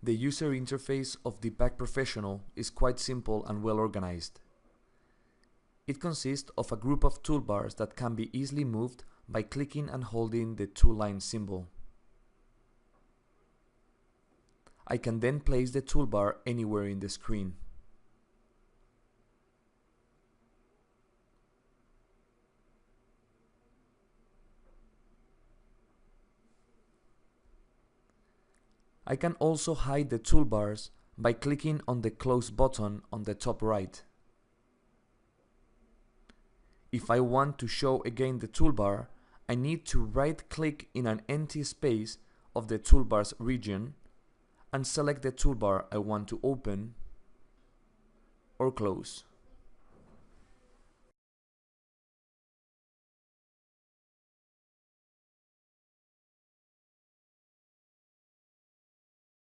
The user interface of Dibac Professional is quite simple and well organized. It consists of a group of toolbars that can be easily moved by clicking and holding the tool-line symbol. I can then place the toolbar anywhere in the screen. I can also hide the toolbars by clicking on the Close button on the top right. If I want to show again the toolbar, I need to right-click in an empty space of the toolbars region and select the toolbar I want to open or close.